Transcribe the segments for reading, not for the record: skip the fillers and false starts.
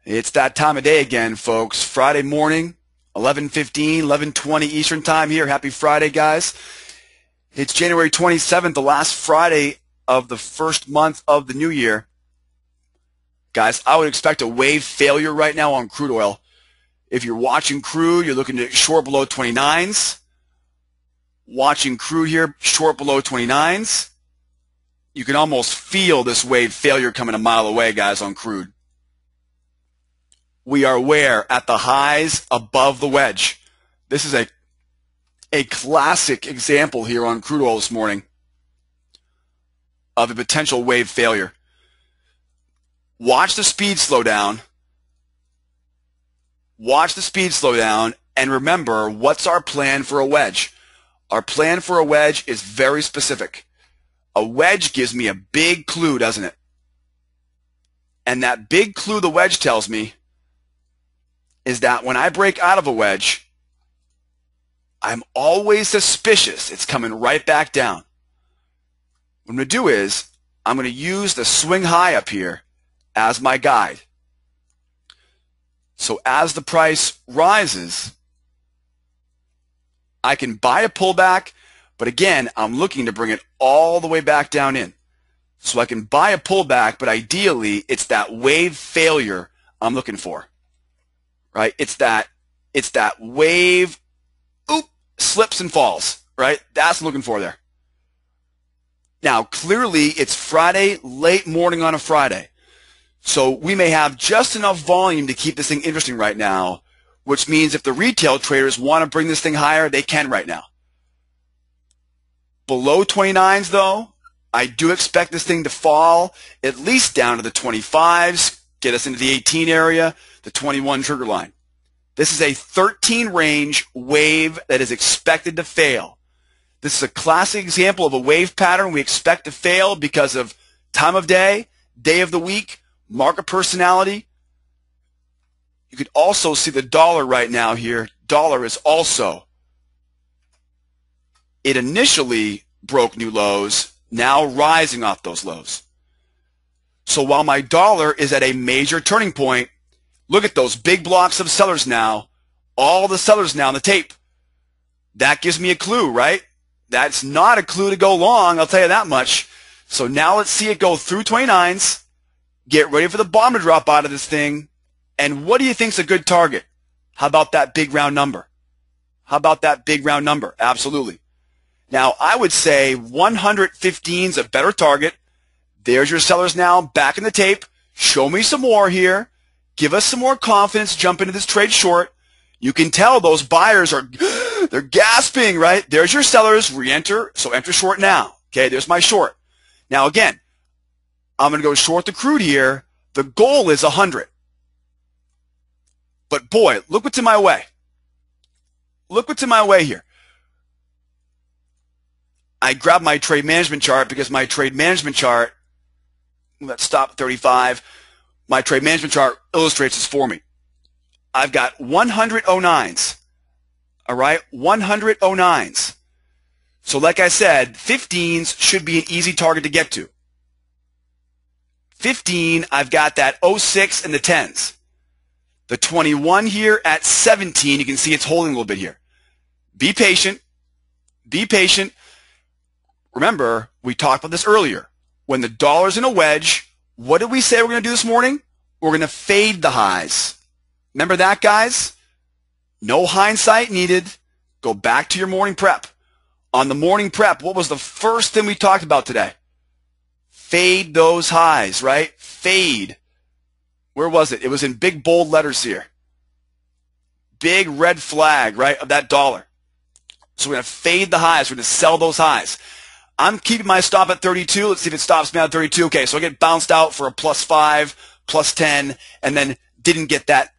It's that time of day again, folks. Friday morning, 11:15, 11:20 Eastern Time here. Happy Friday, guys. It's January 27th, the last Friday of the first month of the new year. Guys, I would expect a wave failure right now on crude oil. If you're watching crude, you're looking at short below 29s. Watching crude here, short below 29s. You can almost feel this wave failure coming a mile away, guys, on crude. We are where? At the highs above the wedge. This is a classic example here on crude oil this morning of a potential wave failure. Watch the speed slow down. Watch the speed slow down, and remember, what's our plan for a wedge? Our plan for a wedge is very specific. A wedge gives me a big clue, doesn't it? And that big clue the wedge tells me is that when I break out of a wedge, I'm always suspicious it's coming right back down. What I'm going to do is I'm going to use the swing high up here as my guide. So as the price rises, I can buy a pullback, but again, I'm looking to bring it all the way back down in. So I can buy a pullback, but ideally, it's that wave failure I'm looking for. Right? It's that wave, slips and falls, right? That's what I'm looking for there. Now, clearly, it's Friday, late morning on a Friday. So we may have just enough volume to keep this thing interesting right now, which means if the retail traders want to bring this thing higher, they can right now. Below 29s, though, I do expect this thing to fall at least down to the 25s, get us into the 18 area, the 21 trigger line. This is a 13 range wave that is expected to fail. This is a classic example of a wave pattern we expect to fail because of time of day, day of the week, market personality. You could also see the dollar right now here. Dollar is also, it initially broke new lows, now rising off those lows. So while my dollar is at a major turning point, look at those big blocks of sellers now, all the sellers now on the tape. That gives me a clue, right? That's not a clue to go long, I'll tell you that much. So now let's see it go through 29s, get ready for the bottom to drop out of this thing, and what do you think's a good target? How about that big round number? How about that big round number? Absolutely. Now, I would say 115 is a better target. There's your sellers now back in the tape. Show me some more here. Give us some more confidence. Jump into this trade short. You can tell those buyers are, they're gasping, right? There's your sellers. Re-enter. So enter short now. Okay, there's my short. Now, again, I'm going to go short the crude here. The goal is 100. But boy, look what's in my way. Look what's in my way here. I grabbed my trade management chart because my trade management chart, let's stop at 35. My trade management chart illustrates this for me. I've got 100 09s. All right, 100 09s. So like I said, 15s should be an easy target to get to. 15, I've got that 06 and the 10s. The 21 here at 17, you can see it's holding a little bit here. Be patient. Be patient. Remember, we talked about this earlier. When the dollar's in a wedge, what did we say we're going to do this morning? We're going to fade the highs. Remember that, guys? No hindsight needed. Go back to your morning prep. On the morning prep, what was the first thing we talked about today? Fade those highs, right? Fade. Where was it? It was in big bold letters here. Big red flag, right, of that dollar. So we're going to fade the highs. We're going to sell those highs. I'm keeping my stop at 32. Let's see if it stops me at 32. Okay, so I get bounced out for a +5, +10, and then didn't get that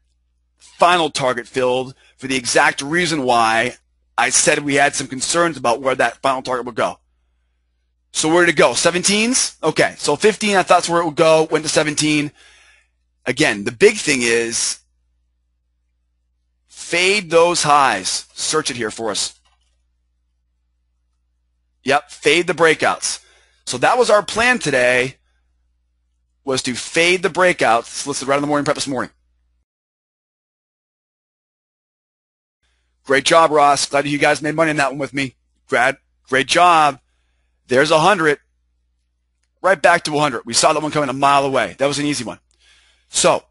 final target filled for the exact reason why I said we had some concerns about where that final target would go. So where did it go? 17s? Okay, so 15, I thought that's where it would go. Went to 17. Again, the big thing is fade those highs. Search it here for us. Yep, fade the breakouts. So that was our plan today, was to fade the breakouts. It's listed right on the morning prep this morning. Great job, Ross. Glad you guys made money on that one with me. Great job. There's 100. Right back to 100. We saw that one coming a mile away. That was an easy one. So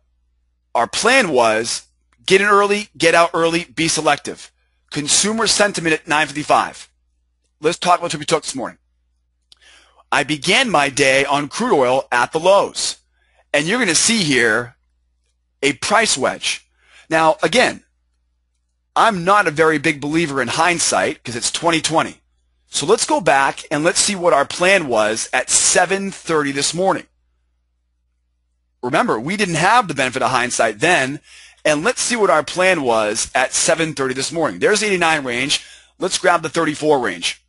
our plan was get in early, get out early, be selective. Consumer sentiment at 9:55. Let's talk about what we took this morning. I began my day on crude oil at the lows. And you're going to see here a price wedge. Now, again, I'm not a very big believer in hindsight because it's 2020. So let's go back and let's see what our plan was at 7:30 this morning. Remember, we didn't have the benefit of hindsight then, and let's see what our plan was at 7:30 this morning. There's 89 range. Let's grab the 34 range.